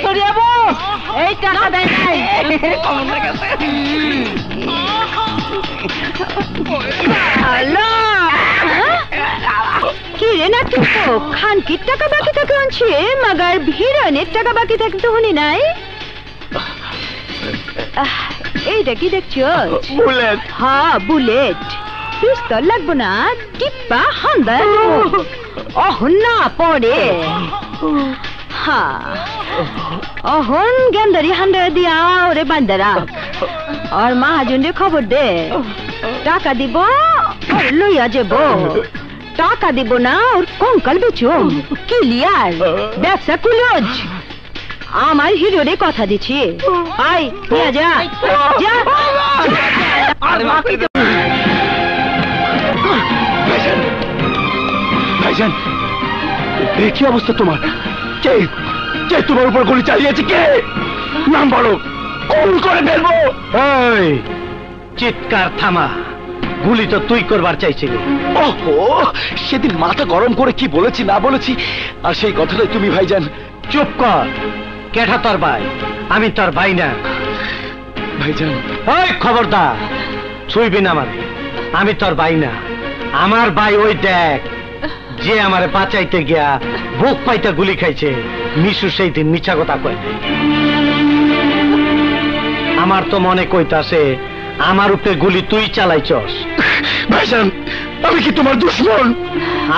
সরিয়াবো এই টাকা দেয় নাই কি রে না তো খানকির টাকা বাকি থাকে আনছে মাগার ভিড়নের টাকা বাকি থাকে তো শুনি নাই এইটা কি দেখছো বুলেট হ্যাঁ বুলেট পিস্তল লাগবো না টিপ্পা হান্দা অহন না পড়ে হ্যাঁ অহন গেন্দারি হান্দা দিয়া ওরে বান্দারা আর মহাজনরে খবর দে টাকা দিব লইয়া যাব টাকা দিব না ওর কঙ্কাল বেচুম ক্লিয়ার ব্যবসা কুলজ আমার হিরোরে কথা দিচ্ছি আই নিয়ে যা যা ভাইজান কি অবস্থা তোমার কে কে তোমার উপর গুলি চালিয়েছে কে নাম বলো কোন করে ফেলবো এই চিৎকার থামা গুলি তো তুই করবার চাইছিলি ওহো সেদিন মাথা গরম করে কি বলেছি না বলেছি আর সেই কথাটাই তুমি ভাইজান চুপ কর কেঠা তোর ভাই আমি তোর ভাই না ভাইজান ওই খবরদার ছুঁইবি না আমারে আমি তোর ভাই না আমার ভাই ওই দেখ যে আমারে বাঁচাইতে গিয়া বুক পাইতে গুলি খাইছে মিশু সেই দিন মিছা কথা কয় নাই আমার তো মনে কইতাছে আমার উপরে গুলি তুই চালাইছস ভাইজান আমি কি তোমার দুশমন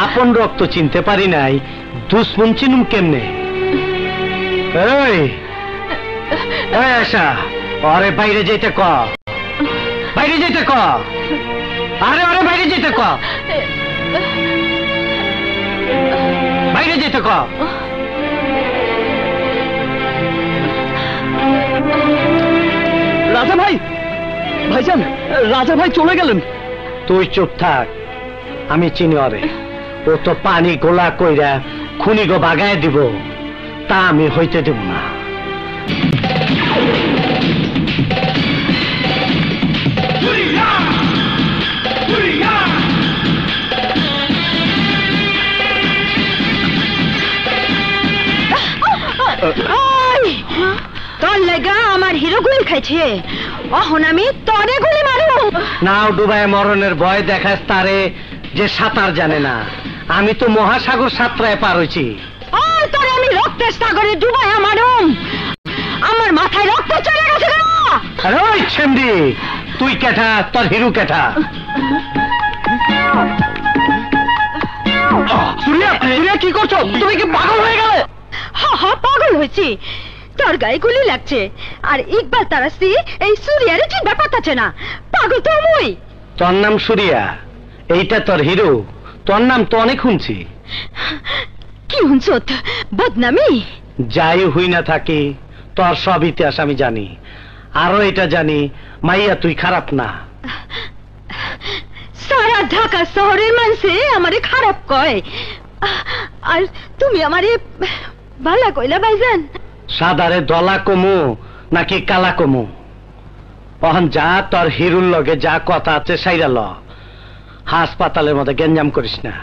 আপন রক্ত চিনতে পারি নাই দুশ্মন চিনুম কেমনে এই আশা আরে বাইরে যেতে ক বাইরে যেতে ক আরে আরে বাইরে যেতে ক বাইরে যেতে ক রাজা ভাই ভাইজান রাজা ভাই চলে গেলেন তুই চুপ থাক আমি চিনি অরে ও তো পানি গোলা কইরা খুনি গো বাগায় দিব তা আমি হইতে দেব না তোর লেগা আমার হিরো গুলি খাইছে অহন আমি তোরে গুলি মারু নাও ডুবায় মরণের ভয় দেখাস তারে যে সাঁতার জানে না আমি তো মহাসাগর সাঁতরায় পার হইছি তোরে আমি রক্তের সাগরে ডুবাই মারুম আমার মাথায় রক্ত চলে গেছে না আরে ওই ছেমডি তুই কেঠা তোর হিরু কেঠা সুরিয়া সুরিয়া কি করছো তুমি কি পাগল হয়ে গেলে হা পাগল হয়েছি তোর গায়ে গুলি লাগছে আর ইকবাল তারাসি এই সুরিয়ারে চিনতে পারতাছে না পাগল তো মুই তোর নাম সুরিয়া এইটা তোর হিরো তোর নাম তো অনেক শুনছি কি হুনছত বদনামি যাই হই না থাকি তোর সব ইতিহাস আমি জানি আরো এটা জানি মাইয়া তুই খারাপ না সারা ঢাকা শহরের মানুষে আমারে খারাপ কয় আর তুমি আমারে ভালো কইলা ভাইজান সাদারে দলা কমু নাকি কালা কমু পহন যা তোর হিরুর লগে যা কথা আছে সাইরা ল হাসপাতালের মধ্যে গেঞ্জাম করিস না